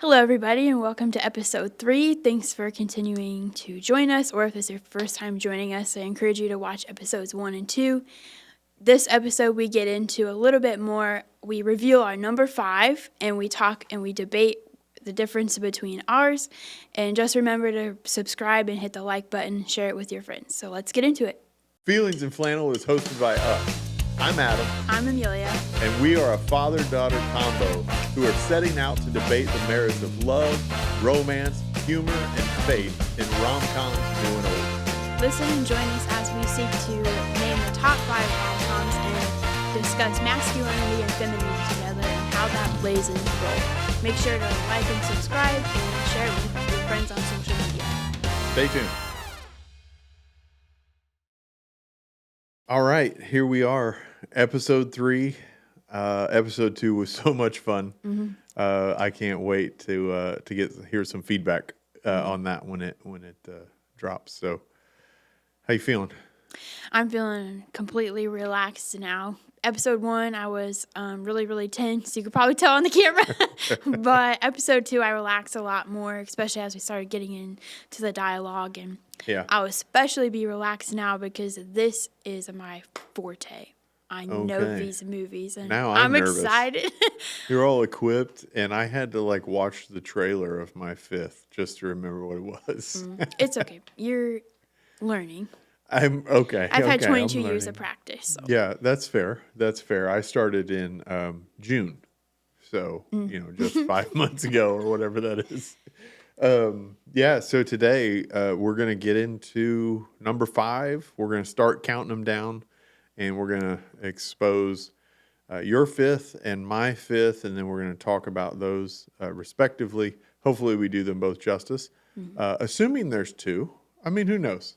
Hello, everybody, and welcome to episode 3. Thanks for continuing to join us, or if it's your first time joining us, I encourage you to watch episodes 1 and 2. This episode, we get into a little bit more. We reveal our number 5, and we talk and we debate the difference between ours. And just remember to subscribe and hit the like button, share it with your friends. So let's get into it. Feelings in Flannel is hosted by us. I'm Adam. I'm Amelia. And we are a father-daughter combo who are setting out to debate the merits of love, romance, humor, and faith in rom-coms new and old. Listen and join us as we seek to name the top 5 rom-coms and discuss masculinity and femininity together and how that plays into the role. Make sure to like and subscribe and share it with your friends on social media. Stay tuned. All right, here we are. Episode 3. Episode 2 was so much fun. I can't wait to hear some feedback on that when it drops. So, how you feeling? I'm feeling completely relaxed now. Episode 1, I was really tense. You could probably tell on the camera. But episode 2, I relaxed a lot more, especially as we started getting into the dialogue. And Yeah. I'll especially be relaxed now because this is my forte. I know these movies, and Now I'm nervous. excited. You're all equipped, and I had to watch the trailer of my 5th just to remember what it was. It's okay. You're learning. I'm okay. I've had I'm 22 years learning. of practice. So. Yeah, that's fair. That's fair. I started in June, so just 5 months ago or whatever that is. So today we're gonna get into number 5. We're gonna start counting them down, and we're gonna expose your 5th and my 5th, and then we're gonna talk about those respectively. Hopefully, we do them both justice. Assuming there's 2. I mean, who knows?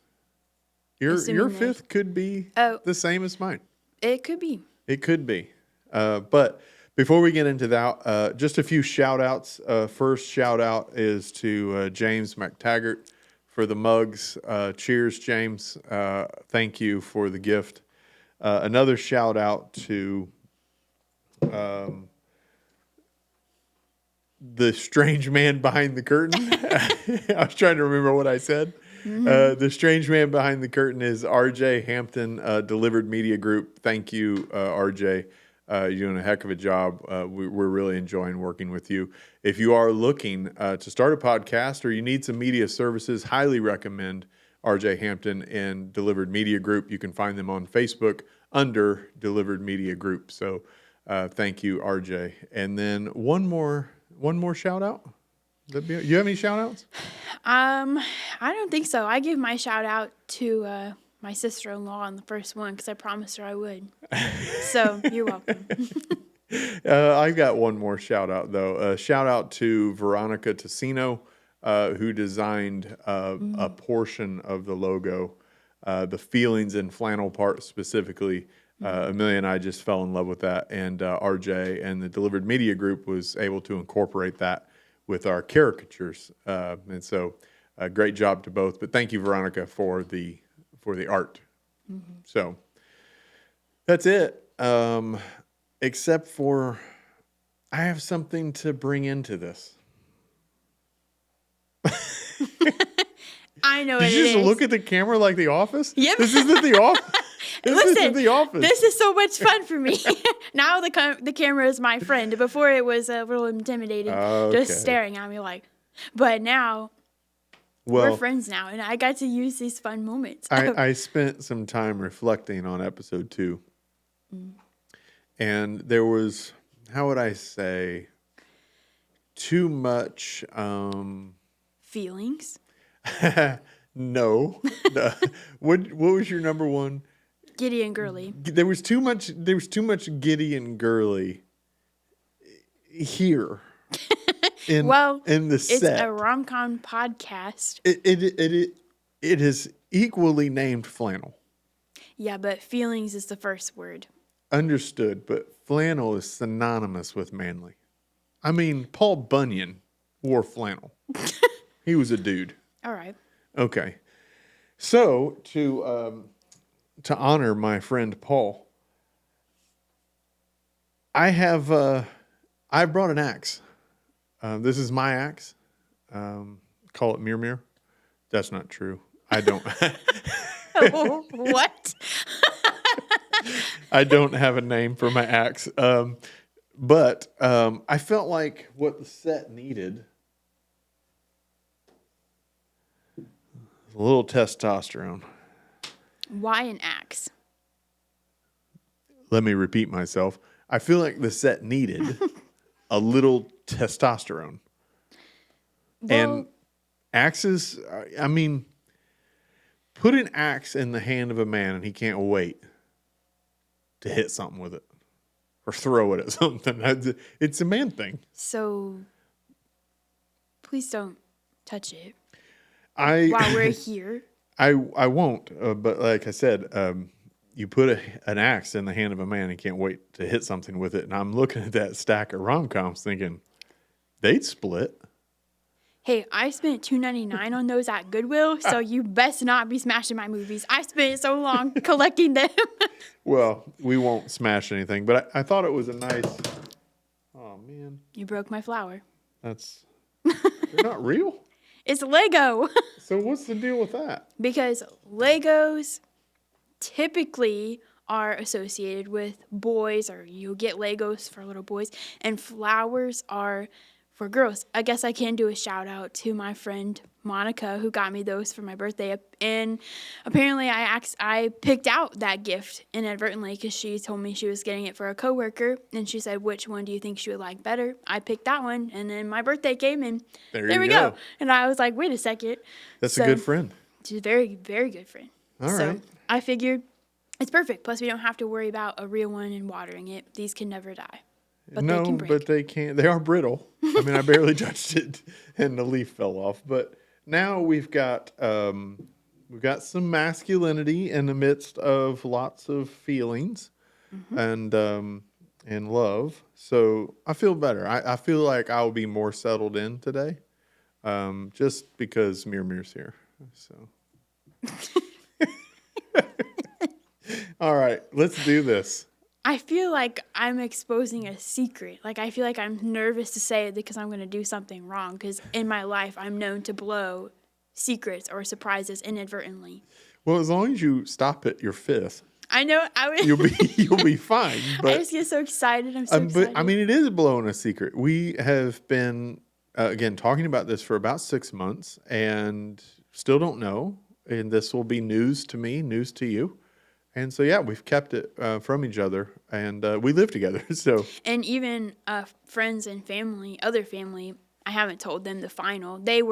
Your 5th could be the same as mine. It could be. It could be. But before we get into that, just a few shout outs. First shout out is to James McTaggart for the mugs. Cheers, James. Thank you for the gift. Another shout out to the strange man behind the curtain. I was trying to remember what I said. The strange man behind the curtain is RJ Hampton, Delivered Media Group. Thank you, RJ. You're doing a heck of a job. We're really enjoying working with you. If you are looking to start a podcast or you need some media services, highly recommend RJ Hampton and Delivered Media Group. You can find them on Facebook under Delivered Media Group. So thank you, RJ. And then one more shout out. You have any shout outs? I don't think so. I give my shout out to my sister-in-law on the first one because I promised her I would. So you're welcome. I've got one more shout out though. Shout out to Veronica Tessino, who designed a portion of the logo, the feelings in flannel part specifically. Amelia and I just fell in love with that, and RJ and the Delivered Media Group was able to incorporate that with our caricatures, and so great job to both. But thank you, Veronica, for the art. So that's it. Except for I have something to bring into this. I know Did it you is. just look at the camera like The Office? Yep. This isn't The Office. Listen, isn't The Office. This is so much fun for me. Now the camera is my friend. Before it was a little intimidating, just staring at me like. But now we're friends now, and I got to use these fun moments. I spent some time reflecting on episode 2, and there was, how would I say, too much feelings. No. What was your number one? Giddy and girly. There was too much giddy and girly here. In the set. It's a RomCom podcast. It is equally named flannel. Yeah, but feelings is the first word. Understood, but flannel is synonymous with manly. I mean, Paul Bunyan wore flannel. He was a dude. All right. Okay. So to honor my friend Paul, I brought an axe. This is my axe. Call it Meire Meire. That's not true. I don't. What? I don't have a name for my axe. But I felt like what the set needed was a little testosterone. Why an axe? Let me repeat myself. I feel like the set needed a little testosterone. Well, And axes, I mean, put an axe in the hand of a man and he can't wait to hit something with it or throw it at something. It's a man thing. so please don't touch it While while we're here. I won't, but like I said, you put an axe in the hand of a man and can't wait to hit something with it. And I'm looking at that stack of RomComs thinking, they'd split. Hey, I spent $2.99 on those at Goodwill, so you best not be smashing my movies. I spent so long collecting them. Well, we won't smash anything, but I thought it was a nice. Oh man, You broke my flower. that's they're not real. It's Lego. So what's the deal with that? Because Legos typically are associated with boys, or you get Legos for little boys, and flowers are for girls. I guess I can do a shout out to my friend Monica, who got me those for my birthday. And apparently I picked out that gift inadvertently because she told me she was getting it for a coworker, and she said, which one do you think she would like better? I picked that one, and then my birthday came, and there we go. And I was like, wait a second. That's a good friend. She's a very, very good friend. All right. I figured it's perfect. Plus, we don't have to worry about a real one and watering it. These can never die. But No, they can break. but they can't. They are brittle. I mean, I barely touched it, and the leaf fell off. But now we've got some masculinity in the midst of lots of feelings and love. So I feel better. I feel like I'll be more settled in today, just because Meire Meire's here. So. All right, let's do this. I feel like I'm exposing a secret. Like, I feel like I'm nervous to say it because I'm going to do something wrong. Because in my life, I'm known to blow secrets or surprises inadvertently. Well, as long as you stop at your fifth, I know. you'll be fine. But I just get so excited. I'm so excited. But I mean, it is blowing a secret. We have been again talking about this for about 6 months, and still don't know. And this will be news to me, news to you. And so, yeah, we've kept it from each other, and we live together. So, and even friends and family, other family, I haven't told them the final. They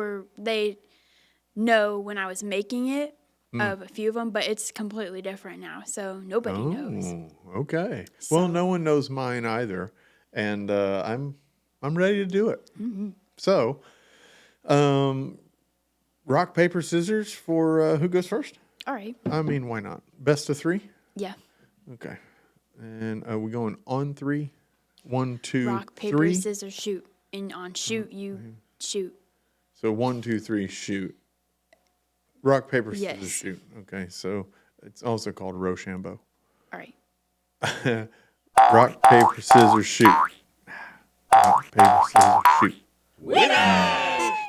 know when I was making it of a few of them, but it's completely different now. So nobody knows. Okay. So, well, no one knows mine either, and I'm ready to do it. Mm-hmm. So, rock, paper, scissors for who goes first? All right. I mean, why not? Best of 3? Yeah. Okay. And are we going on 3? 1, 2, rock, paper, 3? scissors, shoot. And on shoot, you shoot. So 1, 2, 3, shoot. Rock, paper, scissors, Yes. shoot. Okay. So it's also called Rochambeau. All right. Rock, paper, scissors, shoot. Rock, paper, scissors, shoot.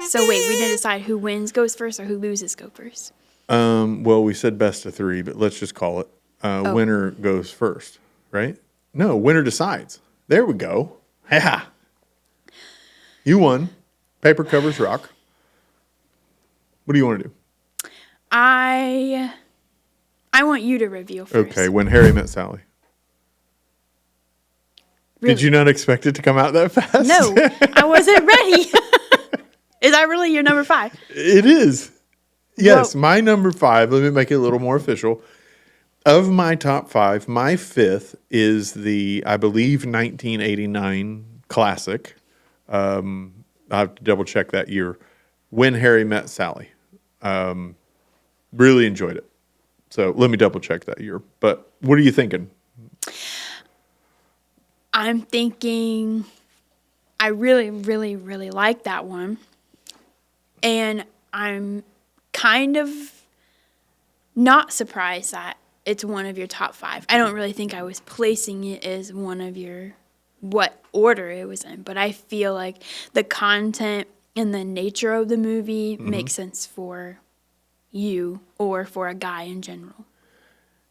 So wait, we didn't decide who wins goes first or who loses go first. Well, we said best of 3, but let's just call it winner goes first, right? No, winner decides. There we go. Yeah. You won. Paper covers rock. What do you want to do? I want you to reveal first. Okay, When Harry Met Sally. Really? Did you not expect it to come out that fast? No, I wasn't ready. Is that really your number 5? It is. Yes, Well, my number 5, let me make it a little more official. Of my top 5, my 5th is the, I believe, 1989 classic. I have to double check that year. When Harry Met Sally. Really enjoyed it. So let me double check that year. But what are you thinking? I'm thinking I really, really, really like that one. And I'm kind of not surprised that it's one of your top 5. I don't really think I was placing it as one of your, what order it was in, but I feel like the content and the nature of the movie makes sense for you or for a guy in general.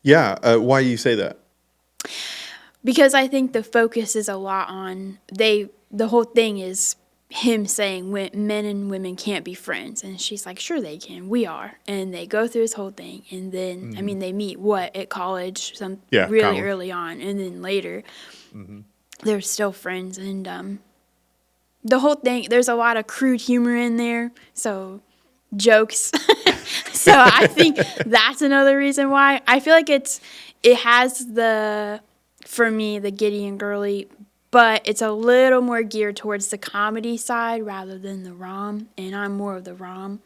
Yeah. Why do you say that? Because I think the focus is a lot on the whole thing is him saying men and women can't be friends, and she's like, sure they can, we are, and they go through this whole thing, and then I mean they meet at college, really college. early on, and then later they're still friends, and the whole thing, there's a lot of crude humor in there, so jokes. So I think that's another reason why I feel like it has for me the Giddy and Girly, but it's a little more geared towards the comedy side rather than the rom, and I'm more of the rom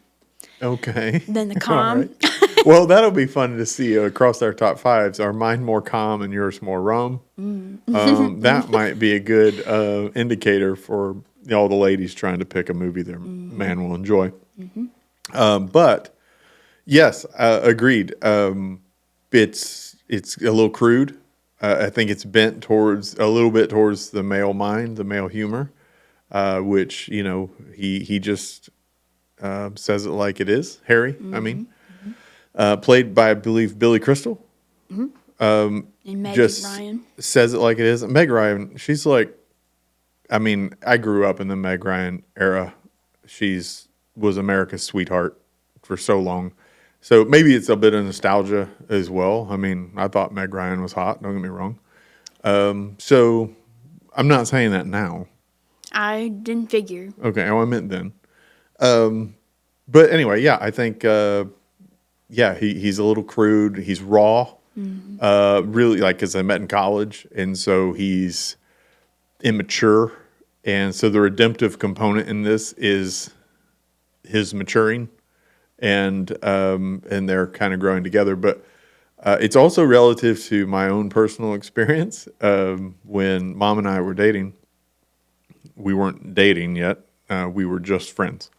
Okay. than the All com. right. Well, that'll be fun to see across our top fives. Are mine more calm and yours more rom? That might be a good indicator for all the ladies trying to pick a movie their man will enjoy. But yes, agreed. It's a little crude. I think it's bent a little bit towards the male mind, the male humor, which he just says it like it is. Harry, I mean, played by I believe Billy Crystal. And Meg Ryan says it like it is. Meg Ryan, she's like, I mean, I grew up in the Meg Ryan era. Was America's sweetheart for so long. So maybe it's a bit of nostalgia as well. I mean, I thought Meg Ryan was hot. Don't get me wrong. So I'm not saying that now. I didn't figure. Okay, I meant then. But anyway, yeah, I think, he's a little crude. He's raw. Really, like, because I met in college, and so he's immature. And so the redemptive component in this is his maturing. And they're kind of growing together. But it's also relative to my own personal experience. When Mom and I were dating, we weren't dating yet. We were just friends.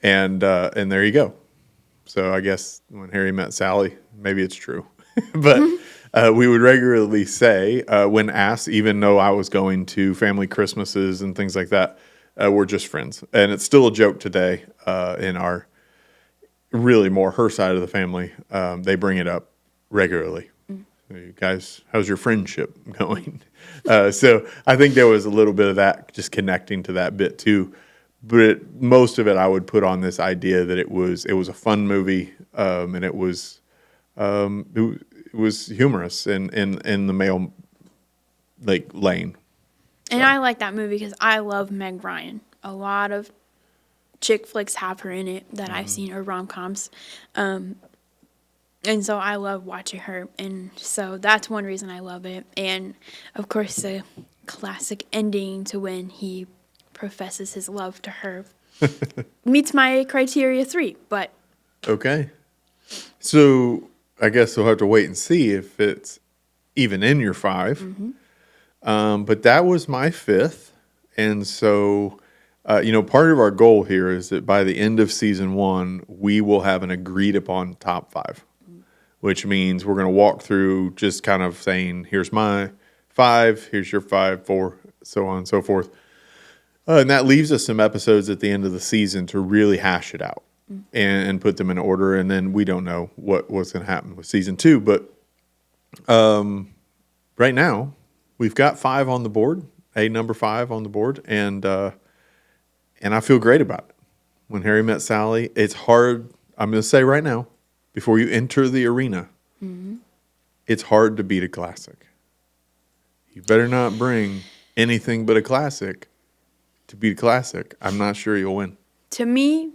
And there you go. So I guess when Harry met Sally, maybe it's true. But we would regularly say, when asked, even though I was going to family Christmases and things like that, we're just friends. And it's still a joke today in our really more her side of the family. They bring it up regularly. You guys, how's your friendship going? So I think there was a little bit of that, just connecting to that bit too. But most of it I would put on this idea that it was a fun movie, and it was humorous in the male lane. And I like that movie because I love Meg Ryan. A lot of chick flicks have her in it that I've seen, or rom-coms. And so I love watching her. And so that's one reason I love it. And, of course, the classic ending to when he professes his love to her meets my criteria 3. But okay. So I guess we'll have to wait and see if it's even in your 5. But that was my 5th. And so... part of our goal here is that by the end of season 1, we will have an agreed upon top 5, which means we're going to walk through just kind of saying, here's my 5, here's your 5, 4, so on and so forth. And that leaves us some episodes at the end of the season to really hash it out and put them in order. And then we don't know what's going to happen with season 2. But right now, we've got 5 on the board, number 5 on the board. And I feel great about it. When Harry Met Sally, it's hard. I'm going to say right now, before you enter the arena, it's hard to beat a classic. You better not bring anything but a classic to beat a classic. I'm not sure you'll win. To me,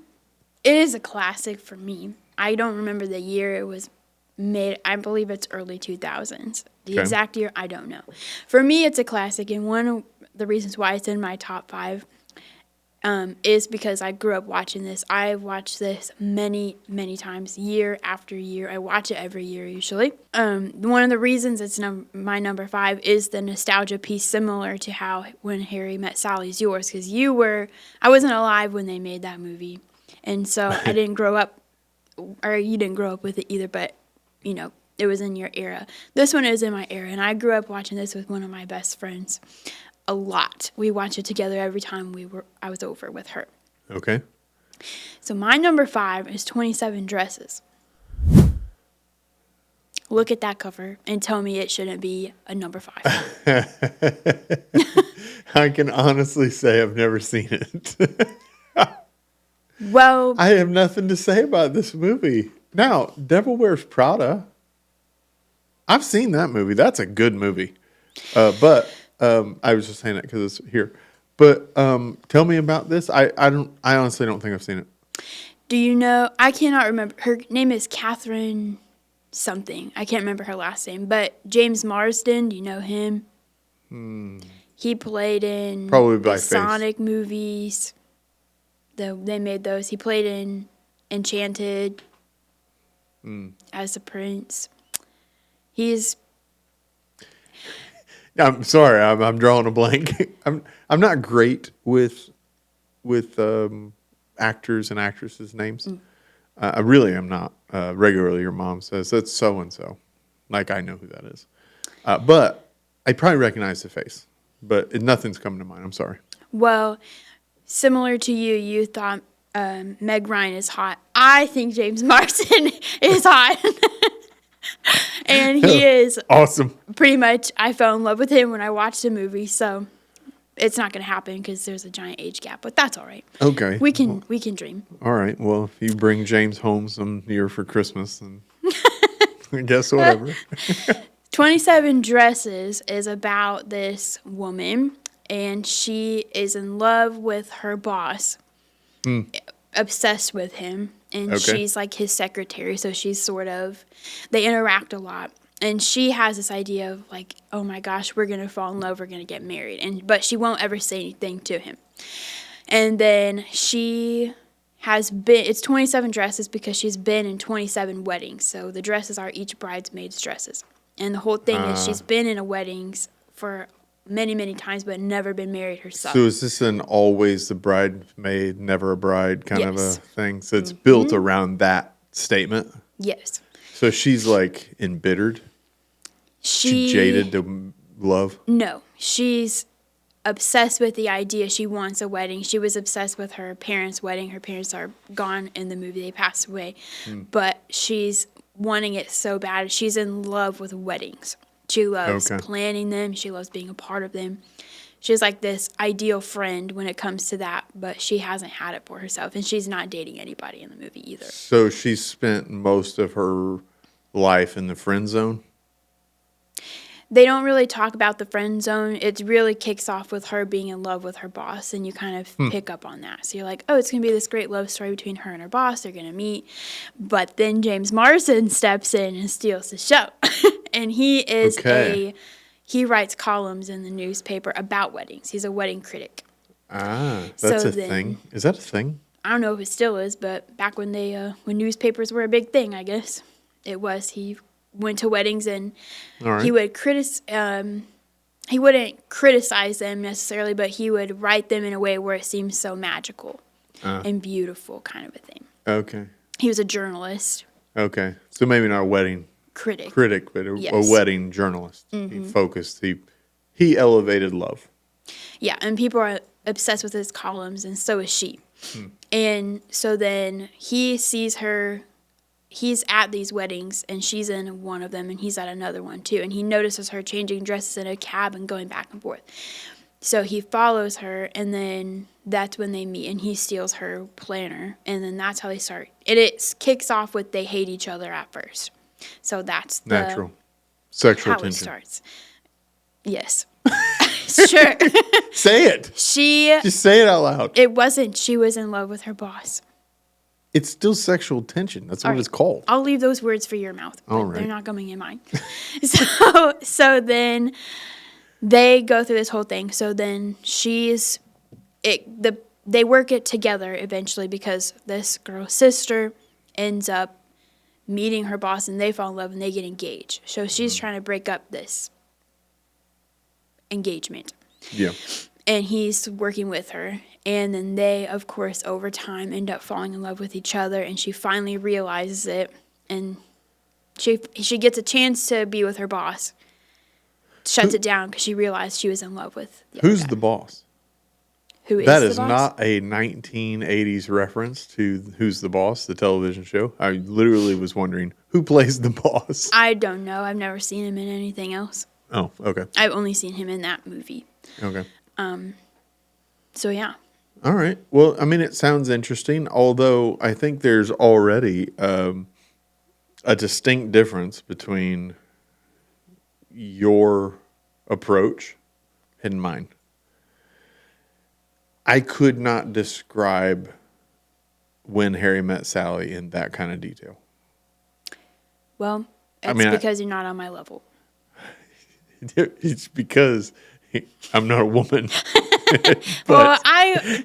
it is a classic for me. I don't remember the year it was made. I believe it's early 2000s. The exact year, I don't know. For me, it's a classic, and one of the reasons why it's in my top 5 is because I grew up watching this. I've watched this many, many times, year after year. I watch it every year usually. One of the reasons it's my number 5 is the nostalgia piece, similar to how When Harry Met Sally's yours, because I wasn't alive when they made that movie. And so I didn't grow up, or you didn't grow up with it either, but, it was in your era. This one is in my era, and I grew up watching this with one of my best friends. a lot. We watched it together every time I was over with her. Okay. So my number 5 is 27 Dresses. Look at that cover and tell me it shouldn't be a number 5. I can honestly say I've never seen it. Well, I have nothing to say about this movie. Now, Devil Wears Prada. I've seen that movie. That's a good movie. But I was just saying that because it's here. But tell me about this. I honestly don't think I've seen it. do you know? I cannot remember. Her name is Catherine something. I can't remember her last name. But James Marsden, do you know him? He played in Probably by the face. Sonic movies. They made those. He played in Enchanted as the prince. He's I'm sorry. I'm drawing a blank. I'm not great with actors and actresses' names. I really am not. Regularly, your mom says that's so and so, like I know who that is. But I probably recognize the face. But nothing's coming to mind. I'm sorry. well, similar to you. You thought Meg Ryan is hot. I think James Marsden is hot. And he is Awesome. pretty much, I fell in love with him when I watched the movie, so it's not going to happen because there's a giant age gap, but that's all right. Okay. We can dream. All right. Well, if you bring James home some year for Christmas, then I guess whatever. 27 Dresses is about this woman, and she is in love with her boss, obsessed with him, and Okay. she's like his secretary, so she's they interact a lot. And she has this idea of like, oh my gosh, we're going to fall in love, we're going to get married. But she won't ever say anything to him. And then it's 27 dresses because she's been in 27 weddings. So the dresses are each bridesmaid's dresses. And the whole thing is she's been in weddings for many, many times, but never been married herself. So is this an always the bridesmaid, never a bride kind of a Yes. thing? So it's built around that statement? Yes. So she's like embittered? She jaded to love? No, she's obsessed with the idea. She wants a wedding. She was obsessed with her parents' wedding. Her parents are gone in the movie. They passed away. But she's wanting it so bad. She's in love with weddings. She loves planning them. She loves being a part of them. She's like this ideal friend when it comes to that, but she hasn't had it for herself, and she's not dating anybody in the movie either. So she spent most of her life in the friend zone? They don't really talk about the friend zone. It really kicks off with her being in love with her boss, and you kind of pick up on that. So you're like, oh, it's going to be this great love story between her and her boss. They're going to meet. But then James Marsden steps in and steals the show. And he is he writes columns in the newspaper about weddings. He's a wedding critic. That's So a then- thing. Is that a thing? I don't know if it still is, but back when when newspapers were a big thing, I guess it was. He went to weddings and All right. he would he wouldn't criticize them necessarily, but he would write them in a way where it seemed so magical and beautiful, kind of a thing. Okay. He was a journalist, Okay. So maybe not a wedding critic. but a Yes. wedding journalist. He focused. He elevated love. Yeah, and people are obsessed with his columns, and so is she. And so then he sees her. He's at these weddings, and she's in one of them, and he's at another one too. And he notices her changing dresses in a cab and going back and forth. So he follows her, and then that's when they meet, and he steals her planner, and then that's how they start. It kicks off with they hate each other at first. So that's Natural. Sexual how it tension. starts. Yes. Sure. Say it. Just say it out loud. It wasn't. She was in love with her boss. It's still sexual tension. That's what All it's right. called. I'll leave those words for your mouth. But All right. They're not coming in mine. So then they go through this whole thing. So then they work it together eventually because this girl's sister ends up meeting her boss and they fall in love and they get engaged. So she's trying to break up this engagement. Yeah. And he's working with her. And then they, of course, over time end up falling in love with each other. And she finally realizes it. And she gets a chance to be with her boss. shuts it down because she realized she was in love with the Who's other guy. the boss? Who is That the is boss? not a 1980s reference to Who's the Boss, the television show. I literally was wondering who plays the boss. I don't know. I've never seen him in anything else. Oh, okay. I've only seen him in that movie. Okay. So yeah. All right. Well, I mean, it sounds interesting, although I think there's already a distinct difference between your approach and mine. I could not describe When Harry Met Sally in that kind of detail. Well, it's because you're not on my level. It's because I'm not a woman. Well,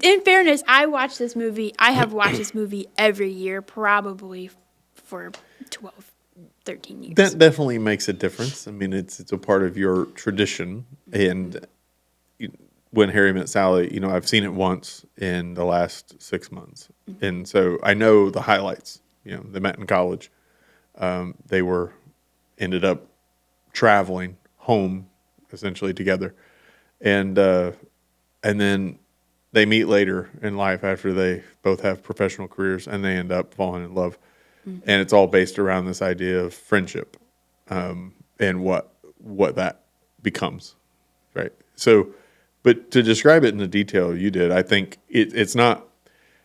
in fairness, I watch this movie. I have watched this movie every year, probably for 12, 13 years. That definitely makes a difference. I mean, it's a part of your tradition. And When Harry Met Sally, I've seen it once in the last 6 months. Mm-hmm. And so I know the highlights. They met in college. They ended up traveling home essentially together. And then they meet later in life after they both have professional careers and they end up falling in love. Mm-hmm. And it's all based around this idea of friendship and what that becomes, right? So, but to describe it in the detail you did, I think it's not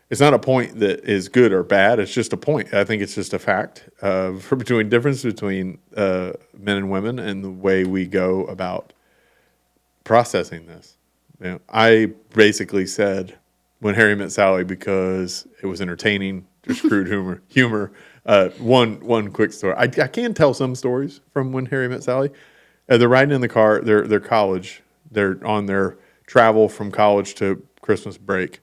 a point that is good or bad. It's just a point. I think it's just a fact difference between men and women and the way we go about processing this. I basically said When Harry Met Sally because it was entertaining, just crude humor. One quick story. I can tell some stories from When Harry Met Sally. They're riding in the car. They're college. They're on their travel from college to Christmas break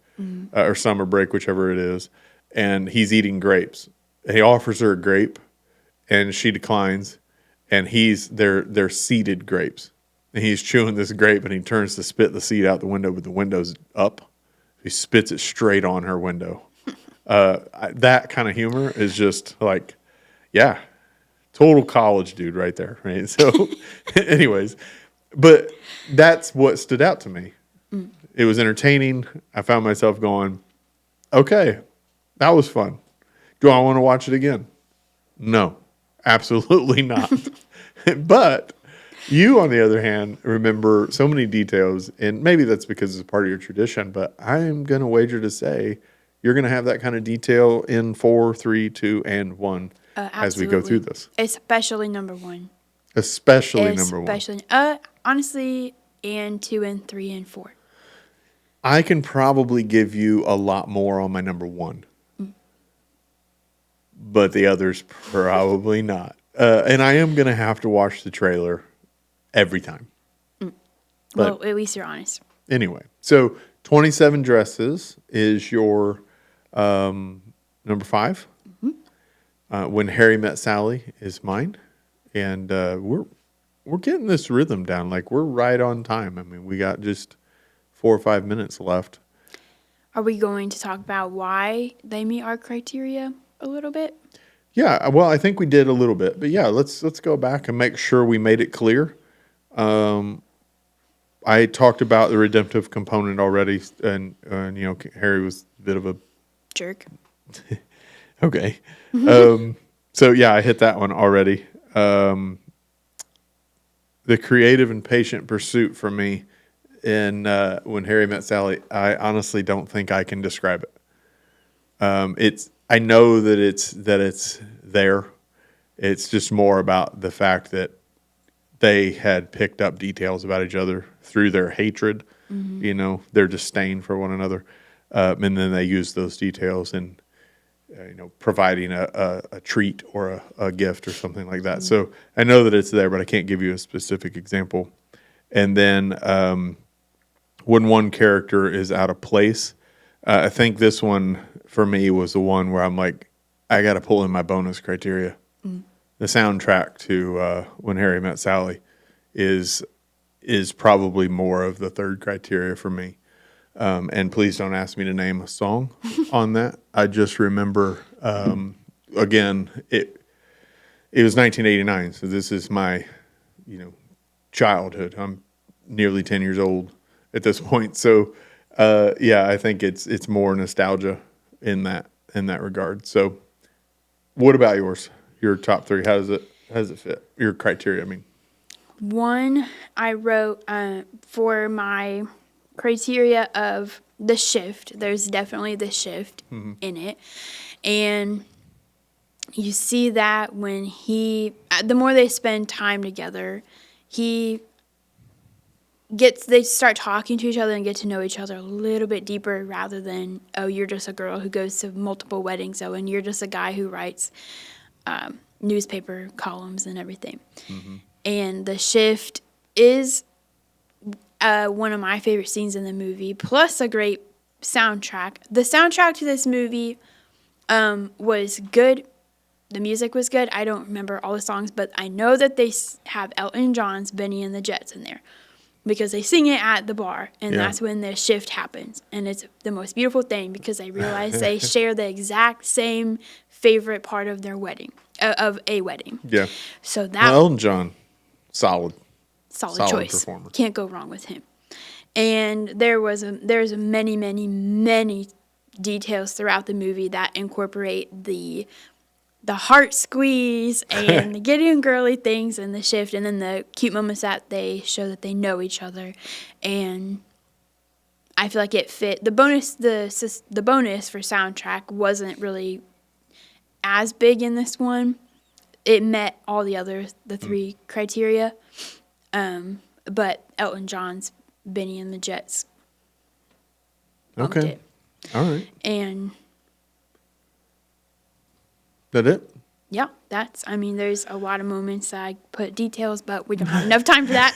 or summer break, whichever it is. And he's eating grapes. And he offers her a grape, and she declines. And they're seeded grapes. And he's chewing this grape, and he turns to spit the seed out the window, but the window's up. He spits it straight on her window. That kind of humor is just like, yeah, total college dude right there. Right. So, anyways, but that's what stood out to me. Mm. It was entertaining. I found myself going, okay, that was fun. Do I want to watch it again? No, absolutely not. But you, on the other hand, remember so many details, and maybe that's because it's part of your tradition, but I'm going to wager to say you're going to have that kind of detail in 4, 3, 2, and 1 as we go through this. Especially number 1. Especially number 1. Honestly, and 2 and 3 and 4. I can probably give you a lot more on my number 1. But the others probably not. And I am going to have to watch the trailer every time. Well, at least you're honest. Anyway, so 27 Dresses is your number 5. Mm-hmm. When Harry Met Sally is mine. And we're getting this rhythm down. Like, we're right on time. I mean, we got just 4 or 5 minutes left. Are we going to talk about why they meet our criteria a little bit? Yeah, well, I think we did a little bit. But yeah, let's go back and make sure we made it clear. I talked about the redemptive component already, and Harry was a bit of a jerk. Okay. So yeah, I hit that one already. The creative and patient pursuit for me in When Harry Met Sally, I honestly don't think I can describe it. I know that it's there. It's just more about the fact that they had picked up details about each other through their hatred, their disdain for one another, and then they used those details in, providing a treat or a gift or something like that. Mm-hmm. So I know that it's there, but I can't give you a specific example. And then when one character is out of place, I think this one for me was the one where I'm like, I got to pull in my bonus criteria. Mm. The soundtrack to When Harry Met Sally is probably more of the third criteria for me. And please don't ask me to name a song on that. I just remember, again, it was 1989, so this is my, childhood. I'm nearly 10 years old at this point. So, yeah, I think it's more nostalgia in that regard. So, what about yours? Your top three? How does it fit? Your criteria, I mean. One, I wrote for my criteria of the shift. There's definitely the shift in it. And you see that when the more they spend time together, they start talking to each other and get to know each other a little bit deeper rather than, oh, you're just a girl who goes to multiple weddings, oh, and you're just a guy who writes newspaper columns and everything. And the shift is one of my favorite scenes in the movie, plus a great soundtrack. The soundtrack to this movie was good. The music was good. I don't remember all the songs, but I know that they have Elton John's Benny and the Jets in there because they sing it at the bar, and that's when the shift happens. And it's the most beautiful thing because I realize they share the exact same favorite part of their wedding, of a wedding. Yeah. So that Elton John, solid choice. Performer. Can't go wrong with him. And there's many, many, many details throughout the movie that incorporate the heart squeeze and the getting girly things and the shift, and then the cute moments that they show that they know each other. And I feel like it fit. The bonus for soundtrack wasn't really as big in this one. It met all the three criteria. But Elton John's Benny and the Jets bumped it. All right. And that it? yeah, there's a lot of moments that I put details, but we don't have enough time for that.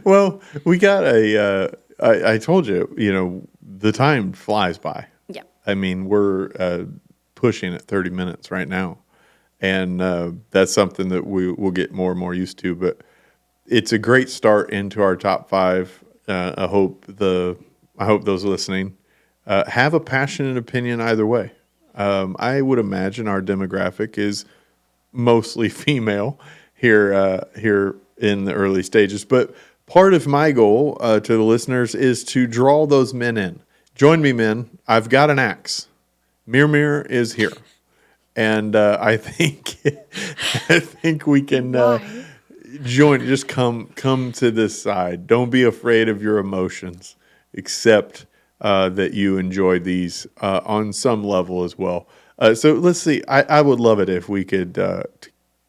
Well, we got I told you, the time flies by. Yeah. I mean, we're pushing at 30 minutes right now. And that's something that we will get more and more used to. But it's a great start into our top five. I hope those listening have a passionate opinion either way. I would imagine our demographic is mostly female here in the early stages. But part of my goal to the listeners is to draw those men in. Join me, men. I've got an axe. Meire Meire is here. And I think we can join. Just come to this side. Don't be afraid of your emotions. Accept that you enjoy these on some level as well. So let's see. I would love it if we could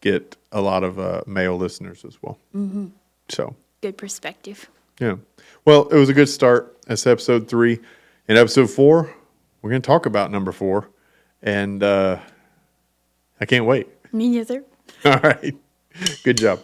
get a lot of male listeners as well. Mm-hmm. So good perspective. Yeah. Well, it was a good start. That's episode 3. In episode 4, we're going to talk about number 4, and I can't wait. Me neither. All right. Good job.